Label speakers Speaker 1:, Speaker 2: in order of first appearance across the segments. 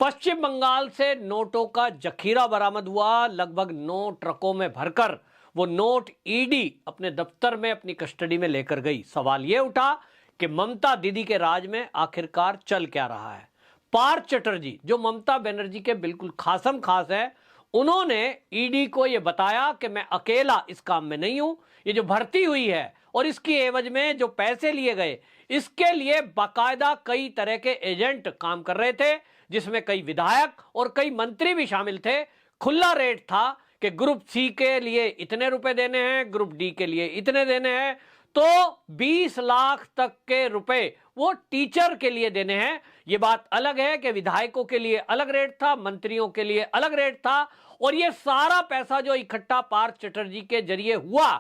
Speaker 1: पश्चिम बंगाल से नोटों का जखीरा बरामद हुआ। लगभग 9 ट्रकों में भरकर वो नोट ईडी अपने दफ्तर में अपनी कस्टडी में लेकर गई। सवाल ये उठा कि ममता दीदी के राज में आखिरकार चल क्या रहा है। पार्थ चटर्जी जो ममता बनर्जी के बिल्कुल खासम खास है, उन्होंने ईडी को यह बताया कि मैं अकेला इस काम में नहीं हूं, ये जो भर्ती हुई है और इसकी एवज में जो पैसे लिए गए, इसके लिए बाकायदा कई तरह के एजेंट काम कर रहे थे, जिसमें कई विधायक और कई मंत्री भी शामिल थे। खुला रेट था कि ग्रुप सी के लिए इतने रुपए देने हैं, ग्रुप डी के लिए इतने देने हैं, तो 20 लाख तक के रुपए वो टीचर के लिए देने हैं। ये बात अलग है कि विधायकों के लिए अलग रेट था, मंत्रियों के लिए अलग रेट था, और ये सारा पैसा जो इकट्ठा पार्थ चटर्जी के जरिए हुआ,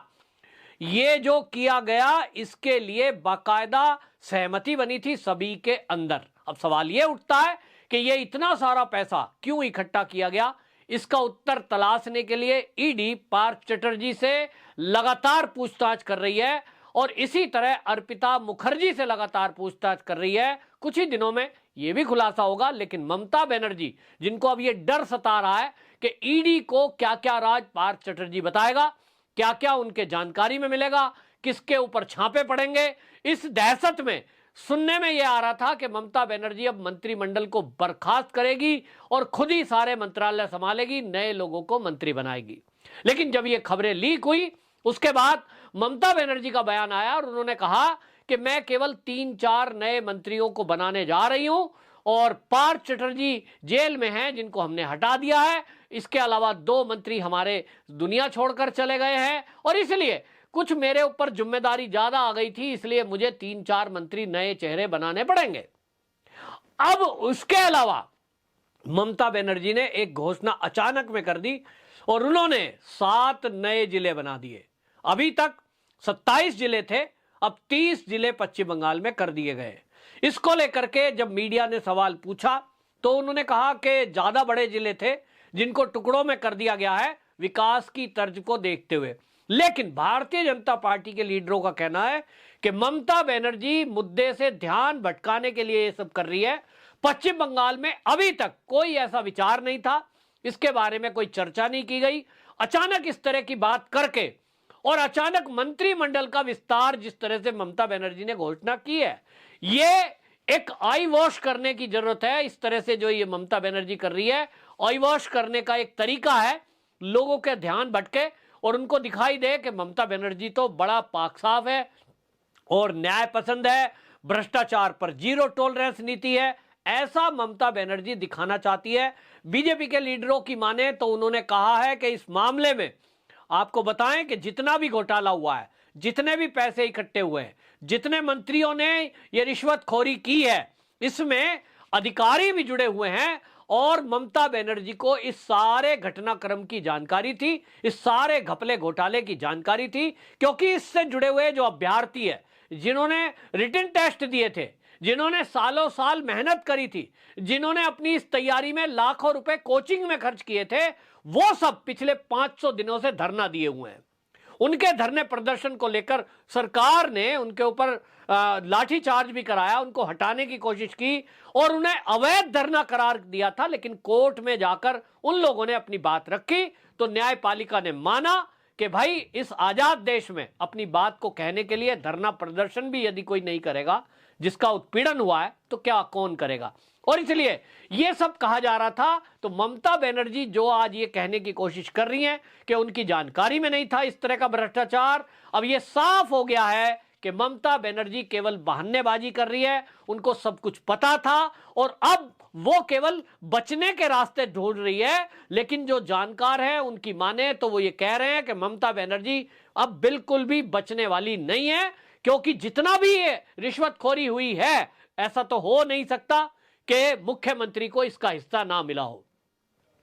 Speaker 1: ये जो किया गया, इसके लिए बाकायदा सहमति बनी थी सभी के अंदर। अब सवाल ये उठता है कि ये इतना सारा पैसा क्यों इकट्ठा किया गया। इसका उत्तर तलाशने के लिए ईडी पार्थ चटर्जी से लगातार पूछताछ कर रही है और इसी तरह अर्पिता मुखर्जी से लगातार पूछताछ कर रही है। कुछ ही दिनों में यह भी खुलासा होगा, लेकिन ममता बनर्जी जिनको अब यह डर सता रहा है कि ईडी को क्या क्या राज पार्थ चटर्जी बताएगा, क्या क्या उनके जानकारी में मिलेगा, किसके ऊपर छापे पड़ेंगे, इस दहशत में सुनने में यह आ रहा था कि ममता बनर्जी अब मंत्रिमंडल को बर्खास्त करेगी और खुद ही सारे मंत्रालय संभालेगी, नए लोगों को मंत्री बनाएगी। लेकिन जब ये खबरें लीक हुई, उसके बाद ममता बनर्जी का बयान आया और उन्होंने कहा कि मैं केवल 3-4 नए मंत्रियों को बनाने जा रही हूं और पार्थ चटर्जी जेल में हैं जिनको हमने हटा दिया है। इसके अलावा 2 मंत्री हमारे दुनिया छोड़कर चले गए हैं और इसलिए कुछ मेरे ऊपर जिम्मेदारी ज्यादा आ गई थी, इसलिए मुझे 3-4 मंत्री नए चेहरे बनाने पड़ेंगे। अब उसके अलावा ममता बनर्जी ने एक घोषणा अचानक में कर दी और उन्होंने 7 नए जिले बना दिए। अभी तक 27 जिले थे, अब 30 जिले पश्चिम बंगाल में कर दिए गए। इसको लेकर के जब मीडिया ने सवाल पूछा तो उन्होंने कहा कि ज्यादा बड़े जिले थे जिनको टुकड़ों में कर दिया गया है विकास की तर्ज को देखते हुए। लेकिन भारतीय जनता पार्टी के लीडरों का कहना है कि ममता बनर्जी मुद्दे से ध्यान भटकाने के लिए ये सब कर रही है। पश्चिम बंगाल में अभी तक कोई ऐसा विचार नहीं था, इसके बारे में कोई चर्चा नहीं की गई। अचानक इस तरह की बात करके और अचानक मंत्रिमंडल का विस्तार जिस तरह से ममता बनर्जी ने घोषणा की है, ये एक आई वॉश करने की जरूरत है। इस तरह से जो ये ममता बनर्जी कर रही है, आई वॉश करने का एक तरीका है, लोगों के ध्यान भटके और उनको दिखाई दे कि ममता बनर्जी तो बड़ा पाक साफ है और न्याय पसंद है, भ्रष्टाचार पर 0 टॉलरेंस नीति है, ऐसा ममता बनर्जी दिखाना चाहती है। बीजेपी के लीडरों की माने तो उन्होंने कहा है कि इस मामले में आपको बताएं कि जितना भी घोटाला हुआ है, जितने भी पैसे इकट्ठे हुए हैं, जितने मंत्रियों ने ये रिश्वतखोरी की है, इसमें अधिकारी भी जुड़े हुए हैं और ममता बनर्जी को इस सारे घटनाक्रम की जानकारी थी, इस सारे घपले घोटाले की जानकारी थी, क्योंकि इससे जुड़े हुए जो अभ्यर्थी है, जिन्होंने रिटन टेस्ट दिए थे, जिन्होंने सालों साल मेहनत करी थी, जिन्होंने अपनी इस तैयारी में लाखों रुपए कोचिंग में खर्च किए थे, वो सब पिछले 500 दिनों से धरना दिए हुए हैं। उनके धरने प्रदर्शन को लेकर सरकार ने उनके ऊपर लाठीचार्ज भी कराया, उनको हटाने की कोशिश की और उन्हें अवैध धरना करार दिया था। लेकिन कोर्ट में जाकर उन लोगों ने अपनी बात रखी तो न्यायपालिका ने माना कि भाई इस आजाद देश में अपनी बात को कहने के लिए धरना प्रदर्शन भी यदि कोई नहीं करेगा, जिसका उत्पीड़न हुआ है, तो क्या कौन करेगा। और इसलिए यह सब कहा जा रहा था। तो ममता बनर्जी जो आज ये कहने की कोशिश कर रही हैं कि उनकी जानकारी में नहीं था इस तरह का भ्रष्टाचार, अब यह साफ हो गया है कि ममता बनर्जी केवल बहानेबाजी कर रही है। उनको सब कुछ पता था और अब वो केवल बचने के रास्ते ढूंढ रही है। लेकिन जो जानकार है उनकी माने तो वो ये कह रहे हैं कि ममता बनर्जी अब बिल्कुल भी बचने वाली नहीं है, क्योंकि जितना भी ये रिश्वतखोरी हुई है, ऐसा तो हो नहीं सकता कि मुख्यमंत्री को इसका हिस्सा ना मिला हो।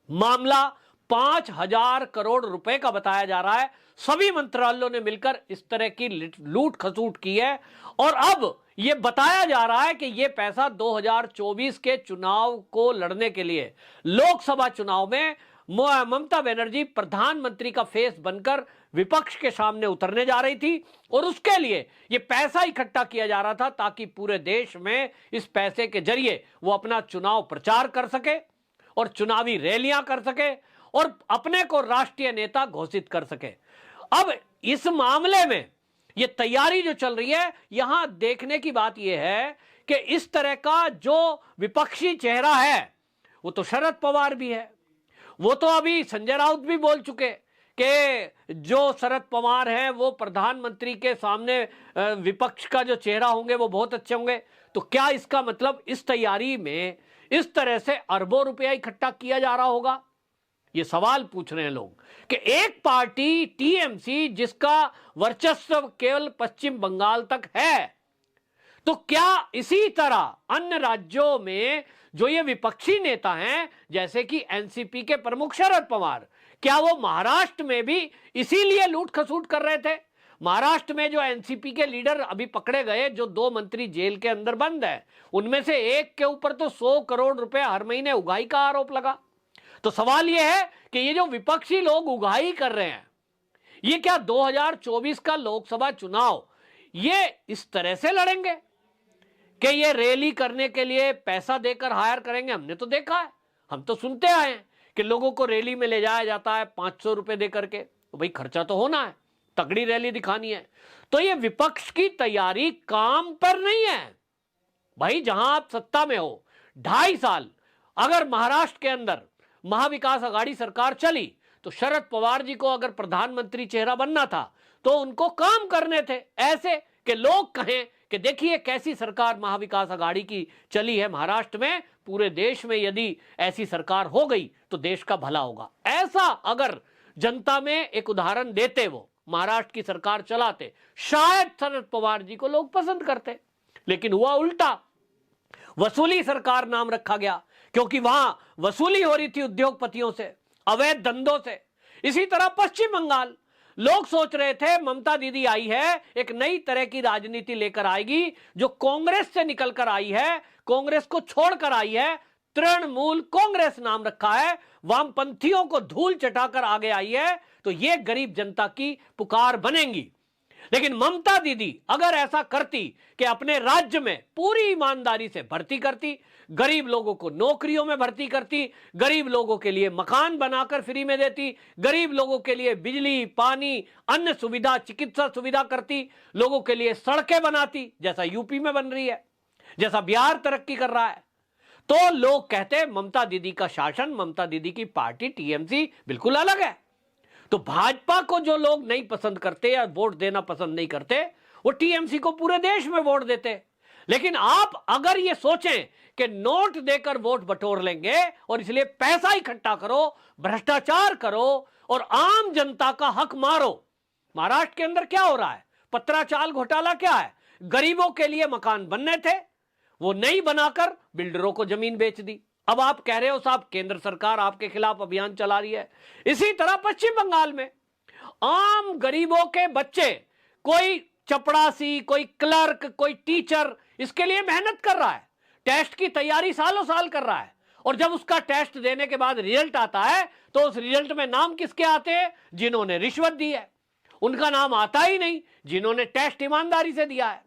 Speaker 1: मामला 5000 करोड़ रुपए का बताया जा रहा है। सभी मंत्रालयों ने मिलकर इस तरह की लूट खसूट की है और अब यह बताया जा रहा है कि यह पैसा 2024 के चुनाव को लड़ने के लिए, लोकसभा चुनाव में ममता बनर्जी प्रधानमंत्री का फेस बनकर विपक्ष के सामने उतरने जा रही थी और उसके लिए यह पैसा इकट्ठा किया जा रहा था ताकि पूरे देश में इस पैसे के जरिए वो अपना चुनाव प्रचार कर सके और चुनावी रैलियां कर सके और अपने को राष्ट्रीय नेता घोषित कर सके। अब इस मामले में यह तैयारी जो चल रही है, यहां देखने की बात यह है कि इस तरह का जो विपक्षी चेहरा है वो तो शरद पवार भी है, वो तो अभी संजय राउत भी बोल चुके कि जो शरद पवार हैं वो प्रधानमंत्री के सामने विपक्ष का जो चेहरा होंगे वो बहुत अच्छे होंगे। तो क्या इसका मतलब इस तैयारी में इस तरह से अरबों रुपया इकट्ठा किया जा रहा होगा? ये सवाल पूछ रहे हैं लोग कि एक पार्टी टीएमसी जिसका वर्चस्व केवल पश्चिम बंगाल तक है, तो क्या इसी तरह अन्य राज्यों में जो ये विपक्षी नेता हैं जैसे कि एनसीपी के प्रमुख शरद पवार, क्या वो महाराष्ट्र में भी इसीलिए लूट खसूट कर रहे थे? महाराष्ट्र में जो एनसीपी के लीडर अभी पकड़े गए, जो 2 मंत्री जेल के अंदर बंद है, उनमें से एक के ऊपर तो 100 करोड़ रुपए हर महीने उगाही का आरोप लगा। तो सवाल यह है कि ये जो विपक्षी लोग उगाही कर रहे हैं, ये क्या 2024 का लोकसभा चुनाव ये इस तरह से लड़ेंगे कि ये रैली करने के लिए पैसा देकर हायर करेंगे? हमने तो देखा है, हम तो सुनते आए हैं कि लोगों को रैली में ले जाया जाता है 500 रुपए देकर के। तो भाई खर्चा तो होना है, तगड़ी रैली दिखानी है। तो ये विपक्ष की तैयारी काम पर नहीं है भाई। जहां आप सत्ता में हो 2.5 साल, अगर महाराष्ट्र के अंदर महाविकास आघाड़ी सरकार चली तो शरद पवार जी को अगर प्रधानमंत्री चेहरा बनना था तो उनको काम करने थे ऐसे कि लोग कहें कि देखिए कैसी सरकार महाविकास आघाड़ी की चली है महाराष्ट्र में, पूरे देश में यदि ऐसी सरकार हो गई तो देश का भला होगा। ऐसा अगर जनता में एक उदाहरण देते, वो महाराष्ट्र की सरकार चलाते, शायद शरद पवार जी को लोग पसंद करते। लेकिन हुआ उल्टा, वसूली सरकार नाम रखा गया क्योंकि वहां वसूली हो रही थी उद्योगपतियों से, अवैध धंधों से। इसी तरह पश्चिम बंगाल, लोग सोच रहे थे ममता दीदी आई है, एक नई तरह की राजनीति लेकर आएगी जो कांग्रेस से निकलकर आई है, कांग्रेस को छोड़कर आई है, तृणमूल कांग्रेस नाम रखा है, वामपंथियों को धूल चटाकर आगे आई है, तो ये गरीब जनता की पुकार बनेंगी। लेकिन ममता दीदी अगर ऐसा करती कि अपने राज्य में पूरी ईमानदारी से भर्ती करती, गरीब लोगों को नौकरियों में भर्ती करती, गरीब लोगों के लिए मकान बनाकर फ्री में देती, गरीब लोगों के लिए बिजली, पानी, अन्य सुविधा, चिकित्सा सुविधा करती, लोगों के लिए सड़कें बनाती जैसा यूपी में बन रही है, जैसा बिहार तरक्की कर रहा है, तो लोग कहते ममता दीदी का शासन, ममता दीदी की पार्टी टीएमसी बिल्कुल अलग है। तो भाजपा को जो लोग नहीं पसंद करते या वोट देना पसंद नहीं करते, वो टीएमसी को पूरे देश में वोट देते। लेकिन आप अगर ये सोचें कि नोट देकर वोट बटोर लेंगे और इसलिए पैसा इकट्ठा करो, भ्रष्टाचार करो और आम जनता का हक मारो। महाराष्ट्र के अंदर क्या हो रहा है? पत्राचाल घोटाला क्या है? गरीबों के लिए मकान बनने थे, वो नहीं बनाकर बिल्डरों को जमीन बेच दी। अब आप कह रहे हो साहब केंद्र सरकार आपके खिलाफ अभियान चला रही है। इसी तरह पश्चिम बंगाल में आम गरीबों के बच्चे, कोई चपड़ासी, कोई क्लर्क, कोई टीचर, इसके लिए मेहनत कर रहा है, टेस्ट की तैयारी सालों साल कर रहा है, और जब उसका टेस्ट देने के बाद रिजल्ट आता है तो उस रिजल्ट में नाम किसके आते हैं? जिन्होंने रिश्वत दी है। उनका नाम आता ही नहीं जिन्होंने टेस्ट ईमानदारी से दिया है।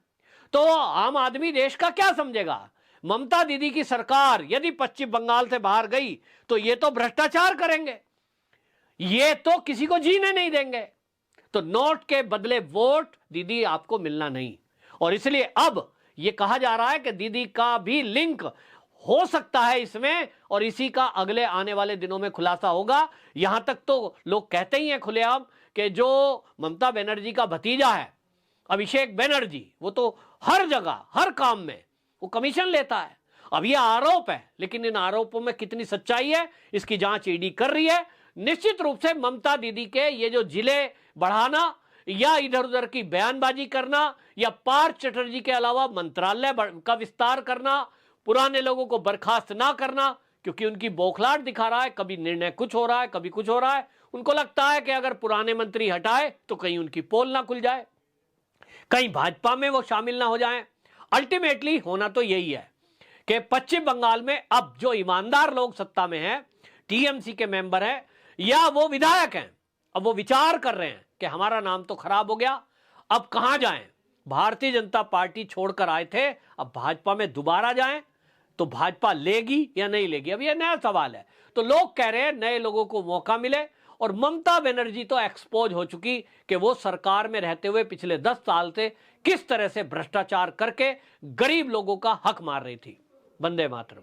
Speaker 1: तो आम आदमी देश का क्या समझेगा? ममता दीदी की सरकार यदि पश्चिम बंगाल से बाहर गई तो ये तो भ्रष्टाचार करेंगे, ये तो किसी को जीने नहीं देंगे। तो नोट के बदले वोट दीदी आपको मिलना नहीं। और इसलिए अब ये कहा जा रहा है कि दीदी का भी लिंक हो सकता है इसमें, और इसी का अगले आने वाले दिनों में खुलासा होगा। यहां तक तो लोग कहते ही हैं खुलेआम कि जो ममता बनर्जी का भतीजा है अभिषेक बनर्जी, वो तो हर जगह हर काम में वो कमीशन लेता है। अब ये आरोप है, लेकिन इन आरोपों में कितनी सच्चाई है इसकी जांच ईडी कर रही है। निश्चित रूप से ममता दीदी के ये जो जिले बढ़ाना या इधर उधर की बयानबाजी करना या पार्थ चटर्जी के अलावा मंत्रालय का विस्तार करना, पुराने लोगों को बर्खास्त ना करना, क्योंकि उनकी बौखलाहट दिखा रहा है, कभी निर्णय कुछ हो रहा है, कभी कुछ हो रहा है। उनको लगता है कि अगर पुराने मंत्री हटाए तो कहीं उनकी पोल ना खुल जाए, कहीं भाजपा में वो शामिल ना हो जाए। अल्टीमेटली होना तो यही है कि पश्चिम बंगाल में अब जो ईमानदार लोग सत्ता में हैं, टीएमसी के मेंबर हैं या वो विधायक हैं, अब वो विचार कर रहे हैं कि हमारा नाम तो खराब हो गया, अब कहां जाएं। भारतीय जनता पार्टी छोड़कर आए थे, अब भाजपा में दोबारा जाएं तो भाजपा लेगी या नहीं लेगी, अब यह नया सवाल है। तो लोग कह रहे हैं नए लोगों को मौका मिले, और ममता बनर्जी तो एक्सपोज हो चुकी कि वो सरकार में रहते हुए पिछले 10 साल से किस तरह से भ्रष्टाचार करके गरीब लोगों का हक मार रही थी। वंदे मातरम।